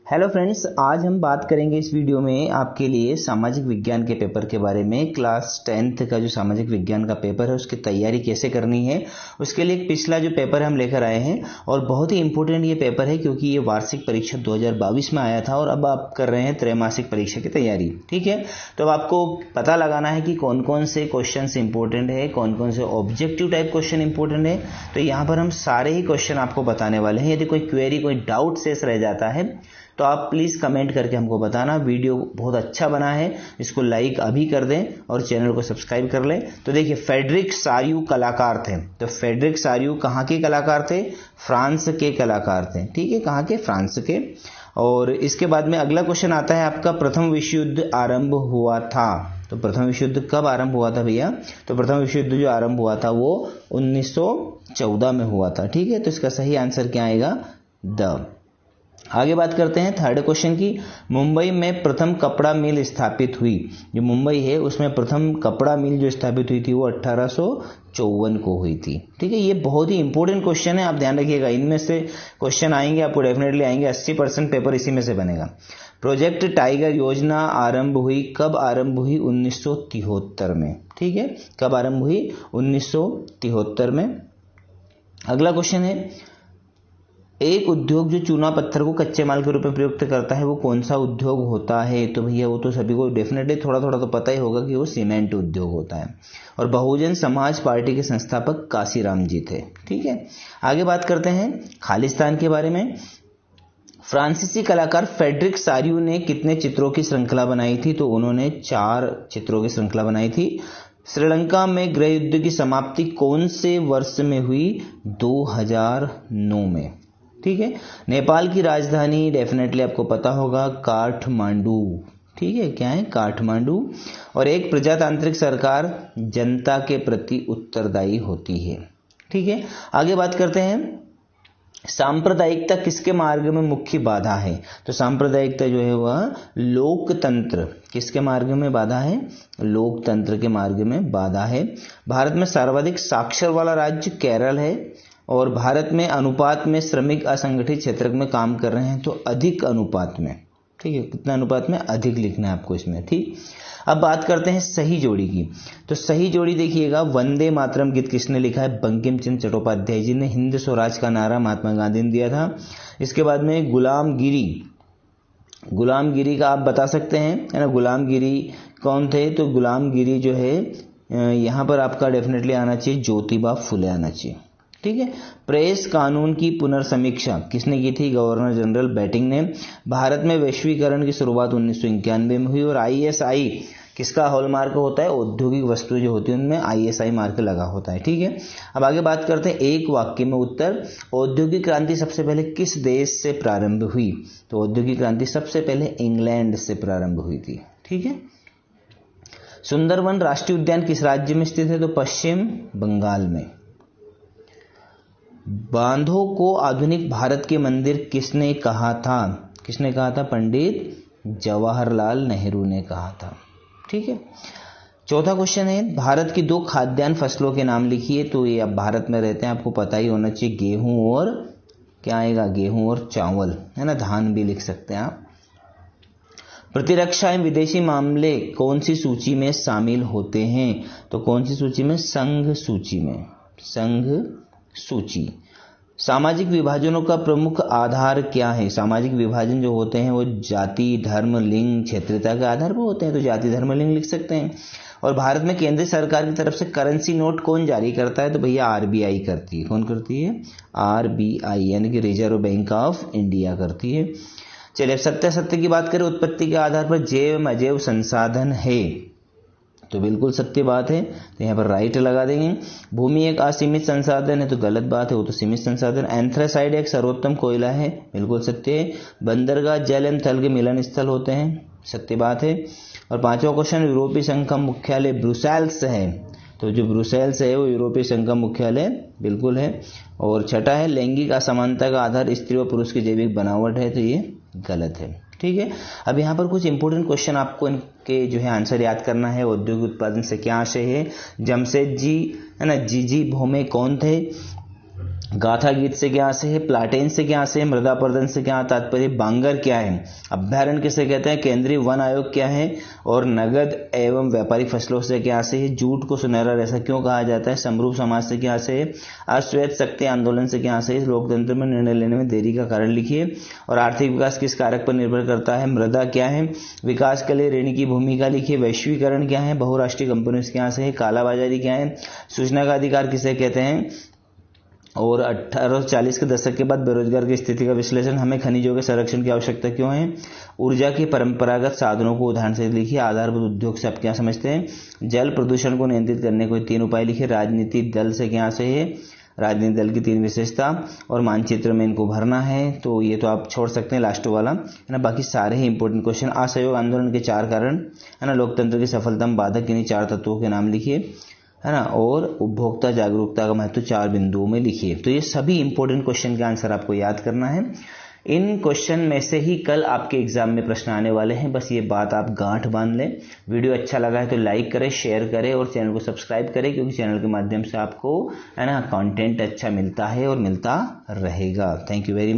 Hello friends, आज हम बात करेंगे इस वीडियो में आपके लिए सामाजिक विज्ञान के पेपर के बारे में। क्लास 10th का जो सामाजिक विज्ञान का पेपर है उसकी तैयारी कैसे करनी है, उसके लिए एक पिछला जो पेपर हम लेकर आए हैं और बहुत ही इंपॉर्टेंट ये पेपर है क्योंकि ये वार्षिक परीक्षा 2022 में आया था और अब आप कर रहे हैं त्रैमासिक परीक्षा की तैयारी। ठीक है, तो अब आपको पता लगाना है कि कौन कौन से क्वेश्चन इंपॉर्टेंट है, कौन कौन से ऑब्जेक्टिव टाइप क्वेश्चन इंपॉर्टेंट है। तो यहाँ पर हम सारे ही क्वेश्चन आपको बताने वाले हैं। यदि कोई क्वेरी, कोई डाउट शेष रह जाता है तो आप प्लीज कमेंट करके हमको बताना। वीडियो बहुत अच्छा बना है, इसको लाइक अभी कर दें और चैनल को सब्सक्राइब कर लें। तो देखिए, फ्रेडरिक सारियू कलाकार थे। तो फ्रेडरिक सारियू कहाँ के कलाकार थे? फ्रांस के कलाकार थे। ठीक है, कहाँ के? फ्रांस के। और इसके बाद में अगला क्वेश्चन आता है आपका, प्रथम विश्व युद्ध आरंभ हुआ था। तो प्रथम विश्व युद्ध कब आरंभ हुआ था भैया? तो प्रथम विश्व युद्ध जो आरंभ हुआ था वो 1914 में हुआ था। ठीक है, तो इसका सही आंसर क्या आएगा? द। आगे बात करते हैं थर्ड क्वेश्चन की। मुंबई में प्रथम कपड़ा मिल स्थापित हुई। जो मुंबई है उसमें प्रथम कपड़ा मिल जो स्थापित हुई थी वो 1854 को हुई थी। ठीक है, ये बहुत ही इंपॉर्टेंट क्वेश्चन है, आप ध्यान रखिएगा। इनमें से क्वेश्चन आएंगे, आपको डेफिनेटली आएंगे। 80% पेपर इसी में से बनेगा। प्रोजेक्ट टाइगर योजना आरंभ हुई, कब आरंभ हुई? 1973 में। ठीक है, कब आरंभ हुई? 1973 में। अगला क्वेश्चन है, एक उद्योग जो चूना पत्थर को कच्चे माल के रूप में प्रयुक्त करता है वो कौन सा उद्योग होता है? तो भैया वो तो सभी को डेफिनेटली थोड़ा थोड़ा तो पता ही होगा कि वो सीमेंट उद्योग होता है। और बहुजन समाज पार्टी के संस्थापक काशीराम जी थे। ठीक है, आगे बात करते हैं खालिस्तान के बारे में। फ्रांसीसी कलाकार फ्रेडरिक सारियू ने कितने चित्रों की श्रृंखला बनाई थी? तो उन्होंने 4 चित्रों की श्रृंखला बनाई थी। श्रीलंका में गृह युद्ध की समाप्ति कौन से वर्ष में हुई? 2009 में। ठीक है, नेपाल की राजधानी डेफिनेटली आपको पता होगा, काठमांडू। ठीक है, क्या है? काठमांडू। और एक प्रजातांत्रिक सरकार जनता के प्रति उत्तरदायी होती है। ठीक है, आगे बात करते हैं, सांप्रदायिकता किसके मार्ग में मुख्य बाधा है? तो सांप्रदायिकता जो है वह लोकतंत्र किसके मार्ग में बाधा है? लोकतंत्र के मार्ग में बाधा है। भारत में सर्वाधिक साक्षर वाला राज्य केरल है। और भारत में अनुपात में श्रमिक असंगठित क्षेत्र में काम कर रहे हैं तो अधिक अनुपात में। ठीक है, कितना अनुपात में? अधिक लिखना है आपको इसमें। ठीक, अब बात करते हैं सही जोड़ी की। तो सही जोड़ी देखिएगा, वंदे मातरम गीत किसने लिखा है? बंकिम चंद्र चट्टोपाध्याय जी ने। हिंद स्वराज का नारा महात्मा गांधी ने दिया था। इसके बाद में गुलामगिरी, गुलामगिरी का आप बता सकते हैं, है ना? गुलामगिरी कौन थे? तो गुलामगिरी जो है यहाँ पर आपका डेफिनेटली आना चाहिए ज्योतिबा फुले आना चाहिए। ठीक है, प्रेस कानून की पुनर्समीक्षा किसने की थी? गवर्नर जनरल बैटिंग ने। भारत में वैश्वीकरण की शुरुआत 1991 में हुई। और ISI किसका हॉलमार्क होता है? औद्योगिक वस्तु जो होती है उनमें ISI मार्क लगा होता है। ठीक है, अब आगे बात करते हैं एक वाक्य में उत्तर। औद्योगिक क्रांति सबसे पहले किस देश से प्रारंभ हुई? तो औद्योगिक क्रांति सबसे पहले इंग्लैंड से प्रारंभ हुई थी। ठीक है, सुंदरवन राष्ट्रीय उद्यान किस राज्य में स्थित है? तो पश्चिम बंगाल में। बांधों को आधुनिक भारत के मंदिर किसने कहा था? किसने कहा था? पंडित जवाहरलाल नेहरू ने कहा था। ठीक है, चौथा क्वेश्चन है, भारत की 2 खाद्यान्न फसलों के नाम लिखिए। तो ये आप भारत में रहते हैं, आपको पता ही होना चाहिए, गेहूं और क्या आएगा? गेहूं और चावल, है ना? धान भी लिख सकते हैं आप। प्रतिरक्षा एवं विदेशी मामले कौन सी सूची में शामिल होते हैं? तो कौन सी सूची में? संघ सूची में। संघ सूची। सामाजिक विभाजनों का प्रमुख आधार क्या है? सामाजिक विभाजन जो होते हैं वो जाति, धर्म, लिंग, क्षेत्रता के आधार पर होते हैं। तो जाति, धर्म, लिंग लिख सकते हैं। और भारत में केंद्र सरकार की तरफ से करेंसी नोट कौन जारी करता है? तो भैया RBI करती है। कौन करती है? RBI यानी कि रिजर्व बैंक ऑफ इंडिया करती है। चलिए, सत्यासत्य की बात करें, उत्पत्ति के आधार पर जैव अजैव संसाधन है। तो बिल्कुल सत्य बात है, तो यहाँ पर राइट लगा देंगे। भूमि एक असीमित संसाधन है, तो गलत बात है, वो तो सीमित संसाधन। एंथ्रासाइड एक सर्वोत्तम कोयला है, बिल्कुल सत्य है। बंदरगाह जल एवं थल के मिलन स्थल होते हैं, सत्य बात है। और 5वां क्वेश्चन, यूरोपीय संघ का मुख्यालय ब्रुसेल्स है। तो जो ब्रुसेल्स है वो यूरोपीय संघ का मुख्यालय बिल्कुल है। और 6वां है, लैंगिक असमानता का आधार स्त्री और पुरुष की जैविक बनावट है, तो ये गलत है। ठीक है, अब यहाँ पर कुछ इंपॉर्टेंट क्वेश्चन आपको इनके जो है आंसर याद करना है। औद्योगिक उत्पादन से क्या आशय है? जमशेद जी, है ना? जीजी भोमे कौन थे? गाथा गीत से क्या से है, प्लाटेन से क्या से है, मृदा पर्दन से क्या तात्पर्य, बांगर क्या है, अभ्यारण्य किसे कहते हैं, केंद्रीय वन आयोग क्या है, और नगद एवं व्यापारिक फसलों से क्या से है, जूट को सुनहरा रेशा क्यों कहा जाता है, समरूप समाज से क्या से है, अश्वेत शक्ति आंदोलन से क्या से है, लोकतंत्र में निर्णय लेने में देरी का कारण लिखिए, और आर्थिक विकास किस कारक पर निर्भर करता है, मृदा क्या है, विकास के लिए ऋण की भूमिका लिखिए, वैश्वीकरण क्या है, बहुराष्ट्रीय कंपनियों से क्या से है, कालाबाजारी क्या है, सूचना का अधिकार किसे कहते हैं, और 1840 के दशक के बाद बेरोजगार की स्थिति का विश्लेषण, हमें खनिजों के संरक्षण की आवश्यकता क्यों है, ऊर्जा के परंपरागत साधनों को उदाहरण से लिखिए, आधारभूत उद्योग से आप क्या समझते हैं, जल प्रदूषण को नियंत्रित करने को 3 उपाय लिखिए, राजनीतिक दल से क्या से है, राजनीतिक दल की 3 विशेषता, और मानचित्र में इनको भरना है, तो ये तो आप छोड़ सकते हैं लास्ट वाला है ना। बाकी सारे ही इंपॉर्टेंट क्वेश्चन, असहयोग आंदोलन के 4 कारण है ना, लोकतंत्र की सफलता में बाधक इन्हीं 4 तत्वों के नाम लिखिए है ना, और उपभोक्ता जागरूकता का महत्व 4 बिंदुओं में लिखिए। तो ये सभी इंपॉर्टेंट क्वेश्चन के आंसर आपको याद करना है। इन क्वेश्चन में से ही कल आपके एग्जाम में प्रश्न आने वाले हैं, बस ये बात आप गांठ बांध लें। वीडियो अच्छा लगा है तो लाइक करें, शेयर करें और चैनल को सब्सक्राइब करें, क्योंकि चैनल के माध्यम से आपको है ना कंटेंट अच्छा मिलता है और मिलता रहेगा। Thank you very much.